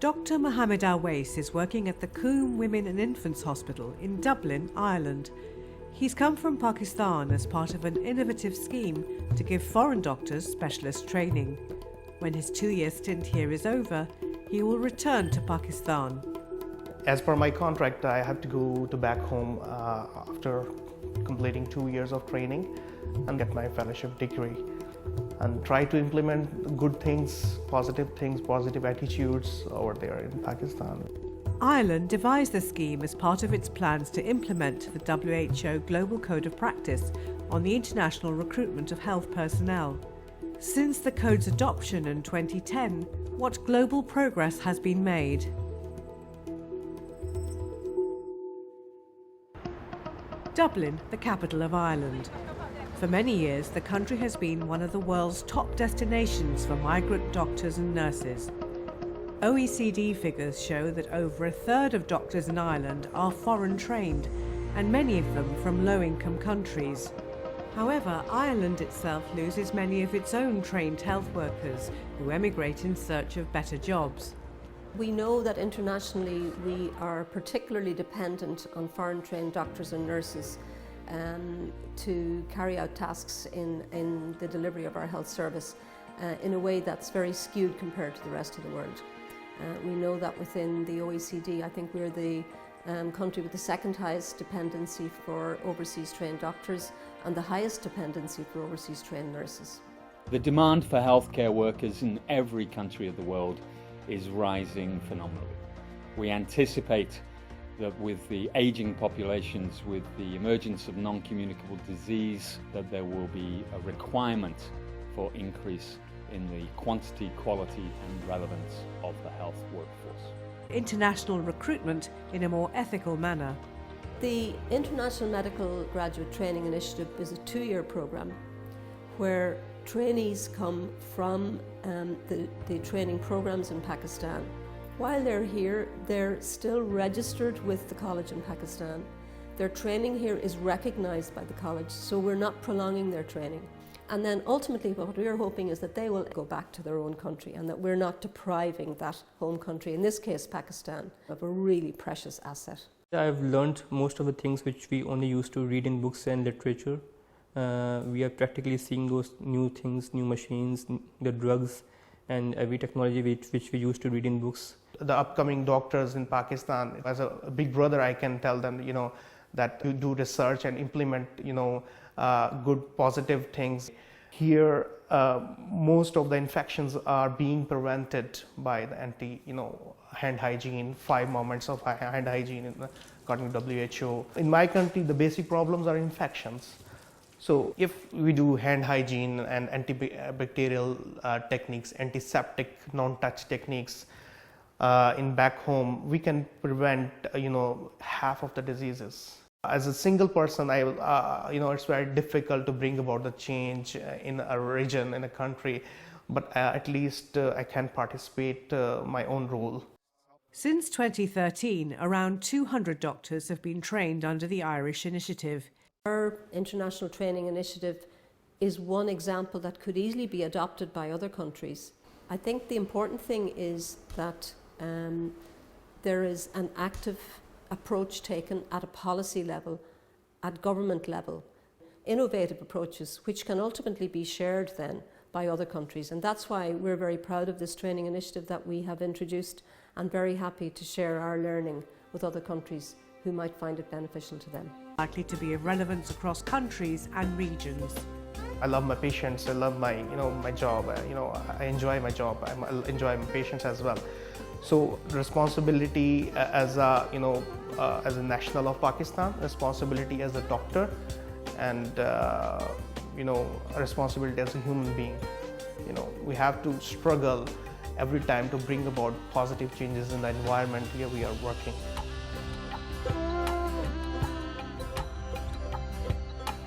Dr Mohammed Al-Wais is working at the Coombe Women and Infants Hospital in Dublin, Ireland. He's come from Pakistan as part of an innovative scheme to give foreign doctors specialist training. When his 2-year stint here is over, he will return to Pakistan. As per my contract, I have to go back home after completing 2 years of training and get my fellowship degree and try to implement good things, positive attitudes over there in Pakistan. Ireland devised the scheme as part of its plans to implement the WHO Global Code of Practice on the international recruitment of health personnel. Since the code's adoption in 2010, what global progress has been made? Dublin, the capital of Ireland. For many years, the country has been one of the world's top destinations for migrant doctors and nurses. OECD figures show that over a third of doctors in Ireland are foreign trained, and many of them from low-income countries. However, Ireland itself loses many of its own trained health workers who emigrate in search of better jobs. We know that internationally we are particularly dependent on foreign trained doctors and nurses to carry out tasks in the delivery of our health service in a way that's very skewed compared to the rest of the world. We know that within the OECD, I think we're the country with the second highest dependency for overseas trained doctors and the highest dependency for overseas trained nurses. The demand for healthcare workers in every country of the world is rising phenomenally. We anticipate that with the aging populations, with the emergence of non-communicable disease, that there will be a requirement for increase in the quantity, quality and relevance of the health workforce. International recruitment in a more ethical manner. The International Medical Graduate Training Initiative is a 2-year programme where trainees come from the training programs in Pakistan. While they're here, they're still registered with the college in Pakistan. Their training here is recognised by the college, so we're not prolonging their training. And then ultimately what we're hoping is that they will go back to their own country and that we're not depriving that home country, in this case Pakistan, of a really precious asset. I've learned most of the things which we only used to read in books and literature. We are practically seeing those new things, new machines, the drugs and every technology which we used to read in books. The upcoming doctors in Pakistan, as a big brother, I can tell them, that to do research and implement, good positive things. Here, most of the infections are being prevented by the hand hygiene, 5 moments of hand hygiene according to WHO. In my country, the basic problems are infections. So if we do hand hygiene and antibacterial techniques, antiseptic non-touch techniques in back home, we can prevent half of the diseases. As a single person, it's very difficult to bring about the change in a region, in a country, but at least I can participate my own role. Since 2013, around 200 doctors have been trained under the Irish initiative. Our international training initiative is one example that could easily be adopted by other countries. I think the important thing is that there is an active approach taken at a policy level, at government level, innovative approaches which can ultimately be shared then by other countries, and that's why we're very proud of this training initiative that we have introduced and very happy to share our learning with other countries who might find it beneficial to them. Likely to be of relevance across countries and regions. I love my patients, I love my my job, I enjoy my job, I enjoy my patients as well. So responsibility as a as a national of Pakistan, responsibility as a doctor, and responsibility as a human being. We have to struggle every time to bring about positive changes in the environment where we are working.